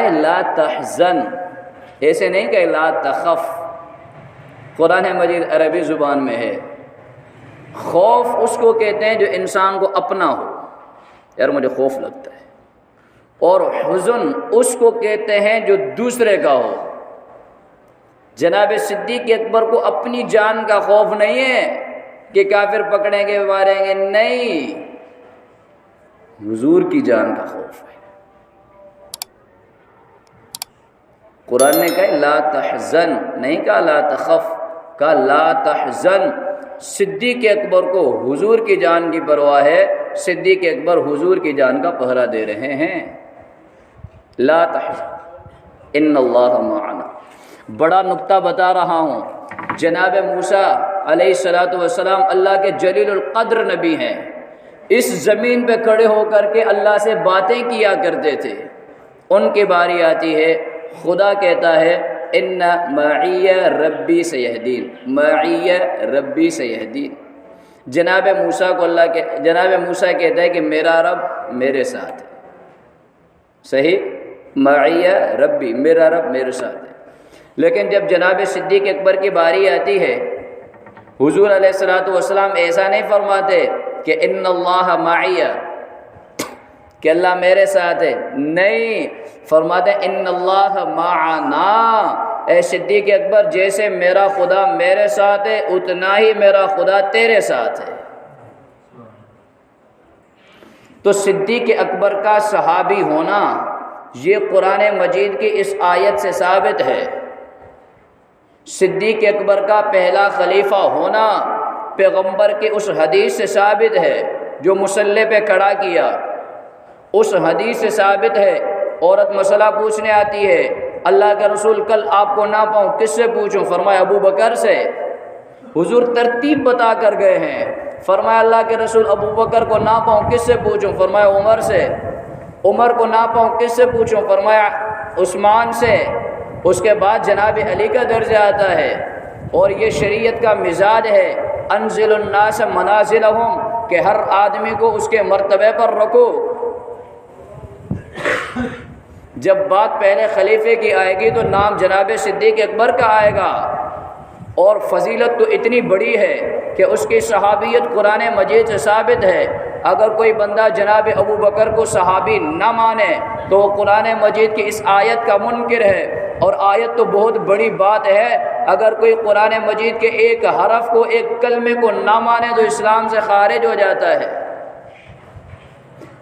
ہے لا تحزن، ایسے نہیں کہ لا تخف۔ قرآن مجید عربی زبان میں ہے۔ خوف اس کو کہتے ہیں جو انسان کو اپنا ہو، یار مجھے خوف لگتا ہے، اور حزن اس کو کہتے ہیں جو دوسرے کا ہو۔ جناب صدیق اکبر کو اپنی جان کا خوف نہیں ہے کہ کافر پکڑیں گے ماریں گے، نہیں، حضور کی جان کا خوف ہے۔ قرآن نے کہا لا تحزن، نہیں کہا لا تخف، کہا لا تحزن۔ صدیق اکبر کو حضور کی جان کی پرواہ ہے، صدیق اکبر حضور کی جان کا پہرا دے رہے ہیں۔ لا تحزن ان اللہ معنا۔ بڑا نقطہ بتا رہا ہوں، جناب موسیٰ علیہ السلام اللہ کے جلیل القدر نبی ہیں، اس زمین پہ کھڑے ہو کر کے اللہ سے باتیں کیا کرتے تھے۔ ان کی باری آتی ہے، خدا کہتا ہے ان معی ربی سیہدین، معی ربی سیہدین۔ جناب موسیٰ کو جناب موسیٰ کہتا ہے کہ میرا رب میرے ساتھ ہے، صحیح، معی ربی، میرا رب میرے ساتھ ہے۔ لیکن جب جناب صدیق اکبر کی باری آتی ہے، حضور علیہ السلام ایسا نہیں فرماتے کہ ان اللہ معی، کہ اللہ میرے ساتھ ہے، نہیں، فرماتے ان اللہ معنا۔ اے صدیق اکبر، جیسے میرا خدا میرے ساتھ ہے اتنا ہی میرا خدا تیرے ساتھ ہے۔ تو صدیق اکبر کا صحابی ہونا یہ قرآن مجید کی اس آیت سے ثابت ہے۔ صدیق اکبر کا پہلا خلیفہ ہونا پیغمبر کی اس حدیث سے ثابت ہے جو مصلی پہ کھڑا کیا، اس حدیث سے ثابت ہے۔ عورت مسئلہ پوچھنے آتی ہے، اللہ کے رسول کل آپ کو نہ پاؤں کس سے پوچھوں؟ فرمایا ابو بکر سے۔ حضور ترتیب بتا کر گئے ہیں، فرمایا اللہ کے رسول ابو بکر کو نہ پاؤں کس سے پوچھوں؟ فرمایا عمر سے۔ عمر کو نہ پاؤں کس سے پوچھوں؟ فرمایا عثمان سے۔ اس کے بعد جناب علی کا درجہ آتا ہے، اور یہ شریعت کا مزاج ہے، انزل الناس منازلہم، کہ ہر آدمی کو اس کے مرتبے پر رکھو۔ جب بات پہلے خلیفے کی آئے گی تو نام جناب صدیق اکبر کا آئے گا، اور فضیلت تو اتنی بڑی ہے کہ اس کی صحابیت قرآن مجید سے ثابت ہے۔ اگر کوئی بندہ جناب ابو بکر کو صحابی نہ مانے تو وہ قرآن مجید کی اس آیت کا منکر ہے، اور آیت تو بہت بڑی بات ہے۔ اگر کوئی قرآن مجید کے ایک حرف کو، ایک کلمے کو نہ مانے تو اسلام سے خارج ہو جاتا ہے۔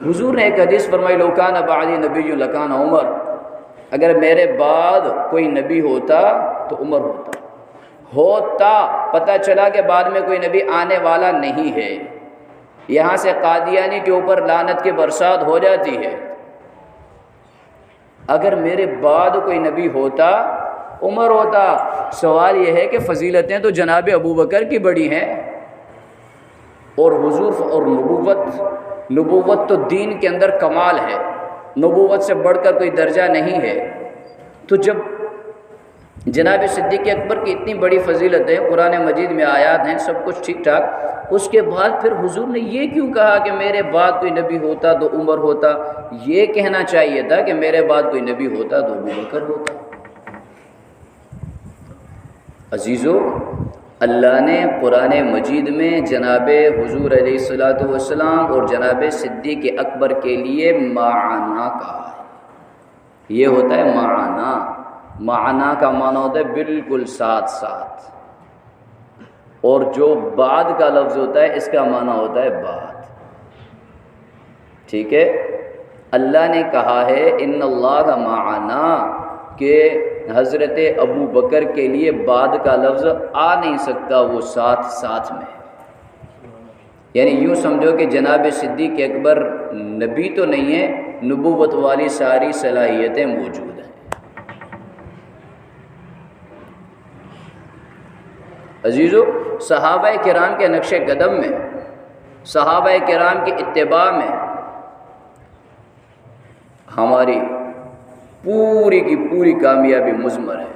حضور نے ایک حدیث فرمائی لو کان بعدی نبی لکان عمر، اگر میرے بعد کوئی نبی ہوتا تو عمر ہوتا۔ پتہ چلا کہ بعد میں کوئی نبی آنے والا نہیں ہے، یہاں سے قادیانی کے اوپر لعنت کی برسات ہو جاتی ہے۔ اگر میرے بعد کوئی نبی ہوتا عمر ہوتا۔ سوال یہ ہے کہ فضیلتیں تو جناب ابو بکر کی بڑی ہیں، اور حضور اور نبوت تو دین کے اندر کمال ہے، نبوت سے بڑھ کر کوئی درجہ نہیں ہے۔ تو جب جناب صدیق اکبر کی اتنی بڑی فضیلتیں قرآن مجید میں آیات ہیں، سب کچھ ٹھیک ٹھاک، اس کے بعد پھر حضور نے یہ کیوں کہا کہ میرے بعد کوئی نبی ہوتا تو عمر ہوتا؟ یہ کہنا چاہیے تھا کہ میرے بعد کوئی نبی ہوتا تو ابو بکر ہوتا۔ عزیزو، اللہ نے قرآن مجید میں جناب حضور علیہ السلام اور جناب صدیق اکبر کے لیے معنا کہا ہے۔ یہ ہوتا ہے معنا۔ معنا کا معنی ہوتا ہے بالکل ساتھ ساتھ، اور جو بعد کا لفظ ہوتا ہے اس کا معنی ہوتا ہے بعد۔ ٹھیک ہے، اللہ نے کہا ہے ان اللہ معنا، کہ حضرت ابو بکر کے لیے بعد کا لفظ آ نہیں سکتا، وہ ساتھ ساتھ میں ہے۔ یعنی یوں سمجھو کہ جناب صدیق اکبر نبی تو نہیں ہے، نبوت والی ساری صلاحیتیں موجود ہیں۔ عزیزو، صحابہ کرام کے نقش قدم میں، صحابہ کرام کی اتباع میں ہماری پوری کی پوری کامیابی مضمر ہے۔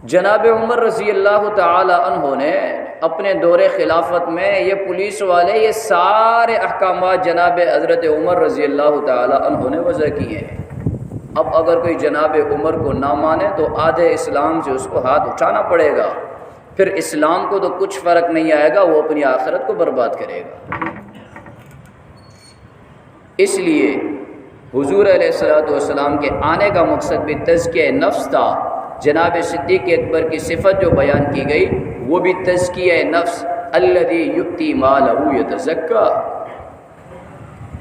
جناب عمر رضی اللہ تعالی عنہ نے اپنے دور خلافت میں یہ پولیس والے یہ سارے احکامات جناب حضرت عمر رضی اللہ تعالی عنہ نے وضع کیے ہیں۔ اب اگر کوئی جناب عمر کو نہ مانے تو آدھے اسلام سے اس کو ہاتھ اٹھانا پڑے گا، پھر اسلام کو تو کچھ فرق نہیں آئے گا، وہ اپنی آخرت کو برباد کرے گا۔ اس لیے حضور علیہ الصلوۃ والسلام کے آنے کا مقصد بھی تزکیہ نفس تھا۔ جناب صدیق اکبر کی صفت جو بیان کی گئی وہ بھی تزکیہ نفس، الذی یؤتی مالہ یتزکیٰ،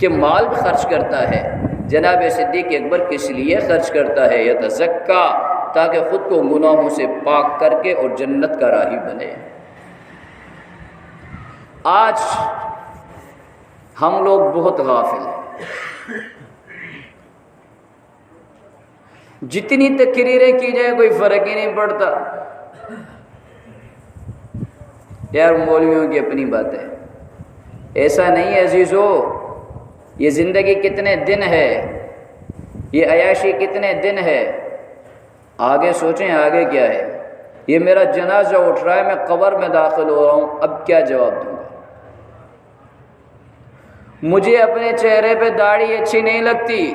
کہ مال بھی خرچ کرتا ہے۔ جناب صدیق اکبر کس لیے خرچ کرتا ہے؟ یتزکیٰ، تاکہ خود کو گناہوں سے پاک کر کے اور جنت کا راہی بنے۔ آج ہم لوگ بہت غافل ہیں، جتنی تقریریں کی جائیں کوئی فرق ہی نہیں پڑتا۔ یار مولویوں کی اپنی بات ہے، ایسا نہیں ہے عزیزو۔ یہ زندگی کتنے دن ہے، یہ عیاشی کتنے دن ہے، آگے سوچیں آگے کیا ہے۔ یہ میرا جنازہ اٹھ رہا ہے، میں قبر میں داخل ہو رہا ہوں، اب کیا جواب دوں گا؟ مجھے اپنے چہرے پہ داڑھی اچھی نہیں لگتی،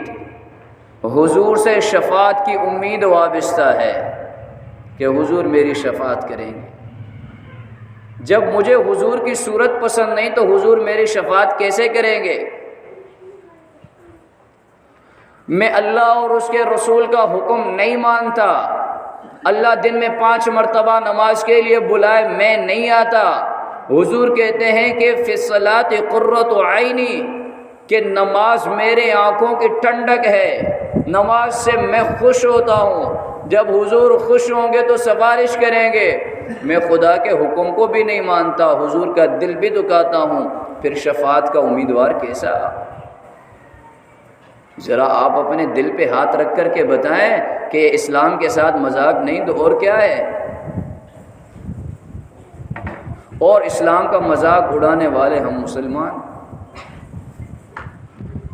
حضور سے شفاعت کی امید وابستہ ہے کہ حضور میری شفاعت کریں گے۔ جب مجھے حضور کی صورت پسند نہیں تو حضور میری شفاعت کیسے کریں گے؟ میں اللہ اور اس کے رسول کا حکم نہیں مانتا، اللہ دن میں 5 مرتبہ نماز کے لیے بلائے میں نہیں آتا۔ حضور کہتے ہیں کہ فی الصلاۃ قرۃ عینی، کہ نماز میرے آنکھوں کی ٹھنڈک ہے، نماز سے میں خوش ہوتا ہوں۔ جب حضور خوش ہوں گے تو سفارش کریں گے۔ میں خدا کے حکم کو بھی نہیں مانتا، حضور کا دل بھی دکھاتا ہوں، پھر شفاعت کا امیدوار کیسا؟ ذرا آپ اپنے دل پہ ہاتھ رکھ کر کے بتائیں کہ اسلام کے ساتھ مذاق نہیں تو اور کیا ہے؟ اور اسلام کا مذاق اڑانے والے ہم مسلمان۔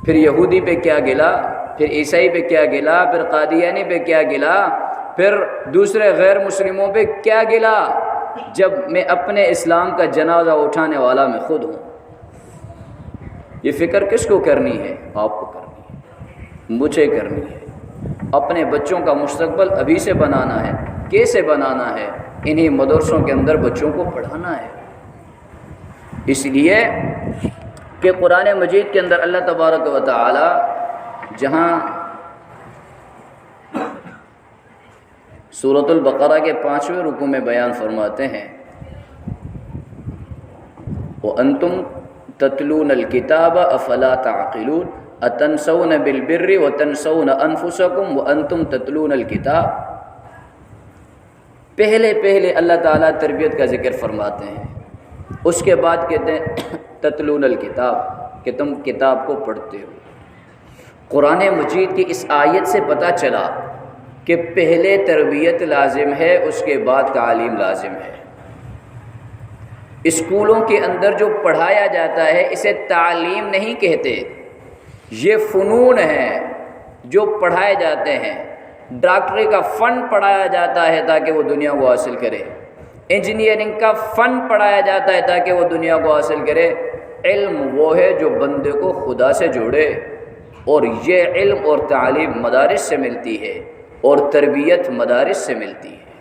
پھر یہودی پہ کیا گلا، پھر عیسائی پہ کیا گلا، پھر قادیانی پہ کیا گلا، پھر دوسرے غیر مسلموں پہ کیا گلا، جب میں اپنے اسلام کا جنازہ اٹھانے والا میں خود ہوں۔ یہ فکر کس کو کرنی ہے؟ آپ کو کرنی ہے، مجھے کرنی ہے۔ اپنے بچوں کا مستقبل ابھی سے بنانا ہے۔ کیسے بنانا ہے؟ انہی مدرسوں کے اندر بچوں کو پڑھانا ہے۔ اس لیے کہ قرآن مجید کے اندر اللہ تبارک و تعالی جہاں سورۃ البقرہ کے 5ویں رکوع میں بیان فرماتے ہیں وَأَنْتُمْ تَتْلُونَ الْكِتَابَ أَفَلَا تَعْقِلُونَ أَتَنْسَوْنَ بِالْبِرِّ وَتَنْسَوْنَ أَنفُسَكُمْ وَأَنْتُمْ تَتْلُونَ الْكِتَابَ۔ پہلے اللہ تعالیٰ تربیت کا ذکر فرماتے ہیں، اس کے بعد کہتے ہیں تتلون الکتاب، کہ تم کتاب کو پڑھتے ہو۔ قرآن مجید کی اس آیت سے پتہ چلا کہ پہلے تربیت لازم ہے، اس کے بعد تعلیم لازم ہے۔ اسکولوں کے اندر جو پڑھایا جاتا ہے اسے تعلیم نہیں کہتے، یہ فنون ہیں جو پڑھائے جاتے ہیں۔ ڈاکٹری کا فن پڑھایا جاتا ہے تاکہ وہ دنیا کو حاصل کرے، انجینئرنگ کا فن پڑھایا جاتا ہے تاکہ وہ دنیا کو حاصل کرے۔ علم وہ ہے جو بندے کو خدا سے جوڑے، اور یہ علم اور تعلیم مدارس سے ملتی ہے، اور تربیت مدارس سے ملتی ہے،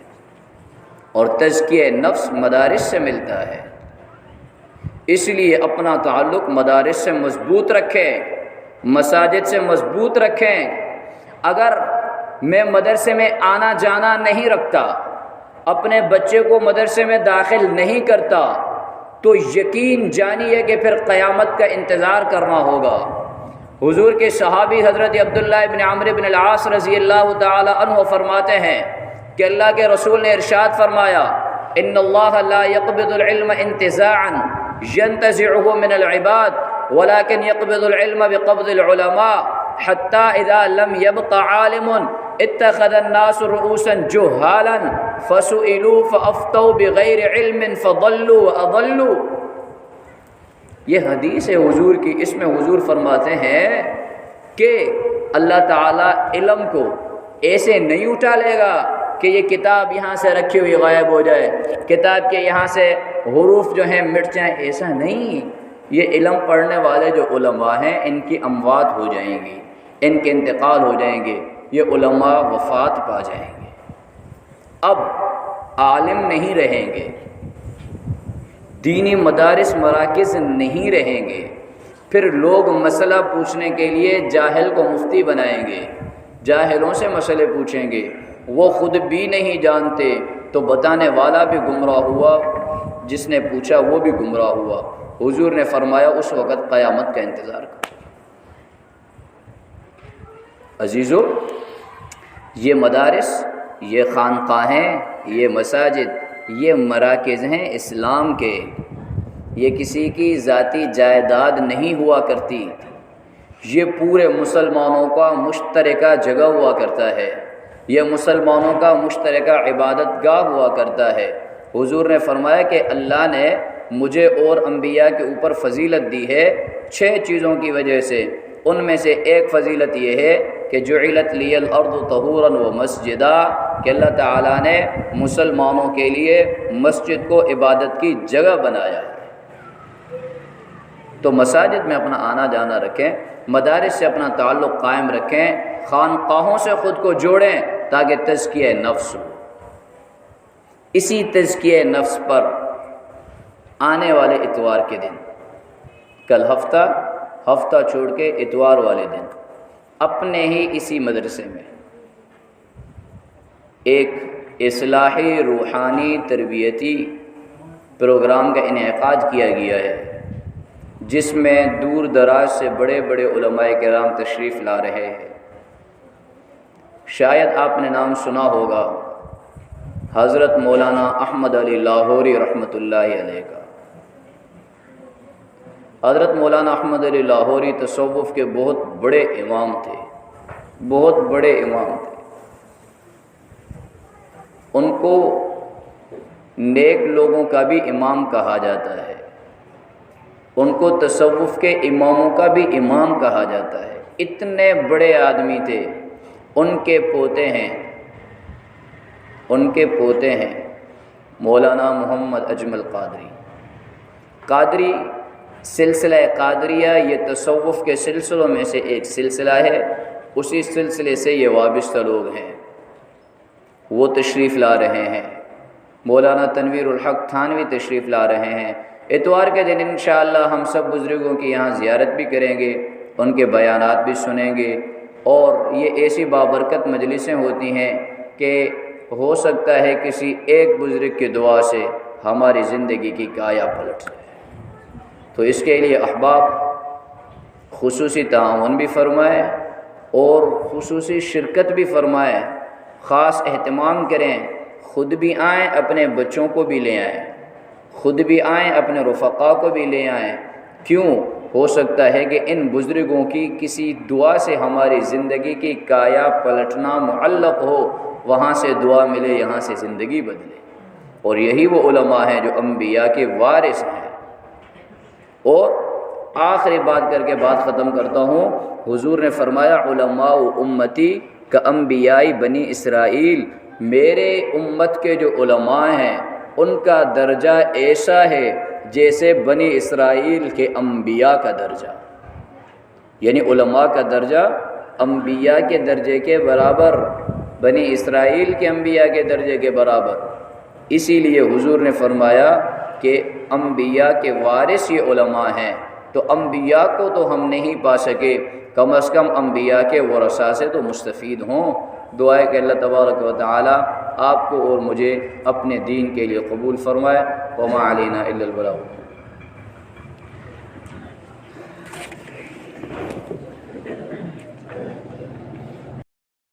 اور تزکیہ نفس مدارس سے ملتا ہے۔ اس لیے اپنا تعلق مدارس سے مضبوط رکھیں، مساجد سے مضبوط رکھیں۔ اگر میں مدرسے میں آنا جانا نہیں رکھتا، اپنے بچے کو مدرسے میں داخل نہیں کرتا، تو یقین جانیے کہ پھر قیامت کا انتظار کرنا ہوگا۔ حضور کے صحابی حضرت عبداللہ ابن عمرو بن العاص رضی اللہ تعالی عنہ فرماتے ہیں کہ اللہ کے رسول نے ارشاد فرمایا ان اللہ لا يقبض العلم انتزاعا ينتزعه من العباد ولكن يقبض العلم بقبض العلماء حتى اذا لم يبق عالم اتخذ الناس رؤوسا جهالا فسئلوا فافتوا بغير علم فضلوا واضلوا۔ یہ حدیث ہے حضور کی، اس میں حضور فرماتے ہیں کہ اللہ تعالیٰ علم کو ایسے نہیں اٹھا لے گا کہ یہ کتاب یہاں سے رکھی ہوئی غائب ہو جائے، کتاب کے یہاں سے حروف جو ہیں مٹ جائیں، ایسا نہیں۔ یہ علم پڑھنے والے جو علماء ہیں ان کی اموات ہو جائیں گی، ان کے انتقال ہو جائیں گے، یہ علماء وفات پا جائیں گے، اب عالم نہیں رہیں گے، دینی مدارس مراکز نہیں رہیں گے، پھر لوگ مسئلہ پوچھنے کے لیے جاہل کو مفتی بنائیں گے، جاہلوں سے مسئلے پوچھیں گے، وہ خود بھی نہیں جانتے تو بتانے والا بھی گمراہ ہوا، جس نے پوچھا وہ بھی گمراہ ہوا۔ حضور نے فرمایا اس وقت قیامت کا انتظار کرو۔ عزیزو، یہ مدارس، یہ خانقاہیں، یہ مساجد، یہ مراکز ہیں اسلام کے، یہ کسی کی ذاتی جائیداد نہیں ہوا کرتی، یہ پورے مسلمانوں کا مشترکہ جگہ ہوا کرتا ہے، یہ مسلمانوں کا مشترکہ عبادت گاہ ہوا کرتا ہے۔ حضور نے فرمایا کہ اللہ نے مجھے اور انبیاء کے اوپر فضیلت دی ہے 6 چیزوں کی وجہ سے، ان میں سے ایک فضیلت یہ ہے کہ جعلت لی الارض طہورا و مسجدا، کہ اللہ تعالیٰ نے مسلمانوں کے لیے مسجد کو عبادت کی جگہ بنایا ہے۔ تو مساجد میں اپنا آنا جانا رکھیں، مدارس سے اپنا تعلق قائم رکھیں، خانقاہوں سے خود کو جوڑیں تاکہ تزکیہ نفس ہو۔ اسی تزکیہ نفس پر آنے والے اتوار کے دن، کل ہفتہ چھوڑ کے اتوار والے دن اپنے ہی اسی مدرسے میں ایک اصلاحی روحانی تربیتی پروگرام کا انعقاد کیا گیا ہے، جس میں دور دراز سے بڑے بڑے علماء کرام تشریف لا رہے ہیں۔ شاید آپ نے نام سنا ہوگا حضرت مولانا احمد علی لاہوری رحمۃ اللہ علیہ کا۔ حضرت مولانا احمد علی لاہوری تصوف کے بہت بڑے امام تھے، بہت بڑے امام تھے۔ ان کو نیک لوگوں کا بھی امام کہا جاتا ہے، ان کو تصوف کے اماموں کا بھی امام کہا جاتا ہے۔ اتنے بڑے آدمی تھے۔ ان کے پوتے ہیں مولانا محمد اجمل قادری۔ سلسلہ قادریہ یہ تصوف کے سلسلوں میں سے ایک سلسلہ ہے، اسی سلسلے سے یہ وابستہ لوگ ہیں، وہ تشریف لا رہے ہیں۔ مولانا تنویر الحق تھانوی تشریف لا رہے ہیں۔ اتوار کے دن انشاءاللہ ہم سب بزرگوں کی یہاں زیارت بھی کریں گے، ان کے بیانات بھی سنیں گے، اور یہ ایسی بابرکت مجلسیں ہوتی ہیں کہ ہو سکتا ہے کسی ایک بزرگ کی دعا سے ہماری زندگی کی کایا پلٹ جائے۔ تو اس کے لیے احباب خصوصی تعاون بھی فرمائیں اور خصوصی شرکت بھی فرمائیں، خاص اہتمام کریں، خود بھی آئیں، اپنے بچوں کو بھی لے آئیں، خود بھی آئیں، اپنے رفقا کو بھی لے آئیں۔ کیوں؟ ہو سکتا ہے کہ ان بزرگوں کی کسی دعا سے ہماری زندگی کی کایا پلٹنا معلق ہو، وہاں سے دعا ملے، یہاں سے زندگی بدلے۔ اور یہی وہ علماء ہیں جو انبیاء کے وارث ہیں۔ اور آخری بات کر کے بات ختم کرتا ہوں، حضور نے فرمایا علماء امتی کا انبیاء بنی اسرائیل، میرے امت کے جو علماء ہیں ان کا درجہ ایسا ہے جیسے بنی اسرائیل کے انبیاء کا درجہ، یعنی علماء کا درجہ انبیاء کے درجے کے برابر، بنی اسرائیل کے انبیاء کے درجے کے برابر۔ اسی لیے حضور نے فرمایا کہ انبیاء کے وارث یہ علماء ہیں، تو انبیاء کو تو ہم نہیں پا سکے، کم از کم انبیاء کے ورثاء سے تو مستفید ہوں۔ دعا ہے کہ اللہ تبارک و تعالی آپ کو اور مجھے اپنے دین کے لیے قبول فرمائے۔ وما علینا الا البلاغ۔